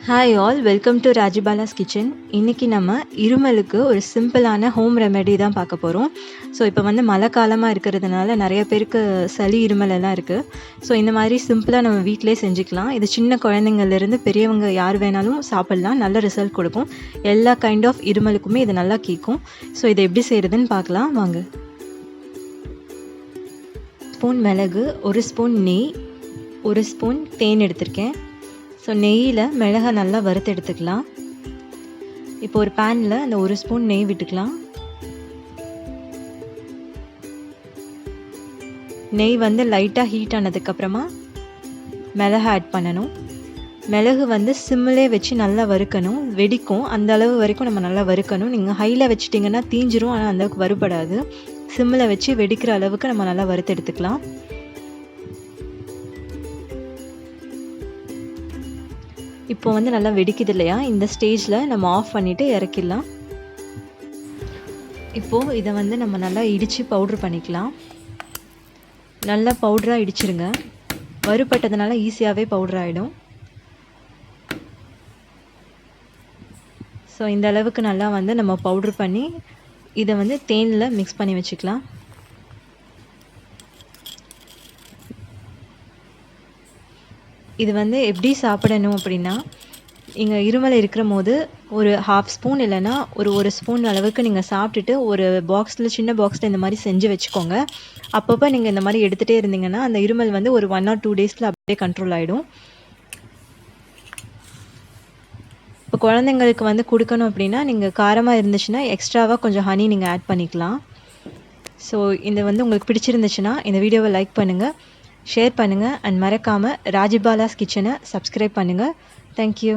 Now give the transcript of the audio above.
Hi all, welcome to Rajibala's kitchen. இன்றைக்கி நம்ம இருமலுக்கு ஒரு சிம்பிளான ஹோம் ரெமெடி தான் பார்க்க போகிறோம். ஸோ இப்போ வந்து மழை காலமாக இருக்கிறதுனால நிறைய பேருக்கு சளி இருமல் எல்லாம் இருக்குது. ஸோ இந்த மாதிரி சிம்பிளாக நம்ம வீட்டிலே செஞ்சுக்கலாம். இது சின்ன குழந்தைங்கள்லேருந்து பெரியவங்க யார் வேணாலும் சாப்பிட்லாம். நல்ல ரிசல்ட் கொடுக்கும். எல்லா கைண்ட் ஆஃப் இருமலுக்குமே இது நல்லா கேட்கும். ஸோ இதை எப்படி செய்கிறதுன்னு பார்க்கலாம் வாங்க. ஸ்பூன் மிளகு, ஒரு ஸ்பூன் நெய், ஒரு ஸ்பூன் தேன் எடுத்திருக்கேன். ஸோ நெய்யில் மிளகை நல்லா வறுத்து எடுத்துக்கலாம். இப்போ ஒரு பேனில் அந்த ஒரு ஸ்பூன் நெய் விட்டுக்கலாம். நெய் வந்து லைட்டாக ஹீட் ஆனதுக்கப்புறமா மிளகை ஆட் பண்ணணும். மிளகு வந்து சிம்மிலே வச்சு நல்லா வறுக்கணும். வெடிக்கும், அந்த அளவு வரைக்கும் நம்ம நல்லா வறுக்கணும். நீங்கள் ஹையில் வச்சிட்டிங்கன்னா தீஞ்சிரும், ஆனால் அந்தளவுக்கு வறுபடாது. சிம்மில் வச்சு வெடிக்கிற அளவுக்கு நம்ம நல்லா வறுத்து எடுத்துக்கலாம். இப்போ வந்து நல்லா வெடிக்குது இல்லையா, இந்த ஸ்டேஜில் நம்ம ஆஃப் பண்ணிவிட்டு இறக்கிடலாம். இப்போது இதை வந்து நம்ம நல்லா இடித்து பவுட்ரு பண்ணிக்கலாம். நல்லா பவுட்ராக இடிச்சிருங்க. வறுபட்டதுனால ஈஸியாகவே பவுட்ரு ஆகிடும். ஸோ இந்த அளவுக்கு நல்லா வந்து நம்ம பவுட்ரு பண்ணி இதை வந்து தேனில் மிக்ஸ் பண்ணி வச்சுக்கலாம். இது வந்து எப்படி சாப்பிடணும் அப்படின்னா, இங்கே இருமல் இருக்கிற போது ஒரு 1/2 ஸ்பூன் இல்லைன்னா ஒரு ஸ்பூன் அளவுக்கு நீங்கள் சாப்பிட்டுட்டு ஒரு பாக்ஸில், சின்ன பாக்ஸில் இந்த மாதிரி செஞ்சு வச்சுக்கோங்க. அப்பப்போ நீங்கள் இந்த மாதிரி எடுத்துகிட்டே இருந்தீங்கன்னா அந்த இருமல் வந்து ஒரு 1 or 2 டேஸில் அப்படியே கண்ட்ரோல் ஆகிடும். இப்போ குழந்தைங்களுக்கு வந்து கொடுக்கணும் அப்படின்னா நீங்கள் காரமாக இருந்துச்சுன்னா எக்ஸ்ட்ராவாக கொஞ்சம் ஹனி நீங்கள் ஆட் பண்ணிக்கலாம். ஸோ இது வந்து உங்களுக்கு பிடிச்சிருந்துச்சுன்னா இந்த வீடியோவை லைக் பண்ணுங்கள், ஷேர் பண்ணுங்கள், அண்ட் மறக்காமல் ராஜிபாலாஸ் கிச்சனை சப்ஸ்கிரைப் பண்ணுங்கள். தேங்க்யூ.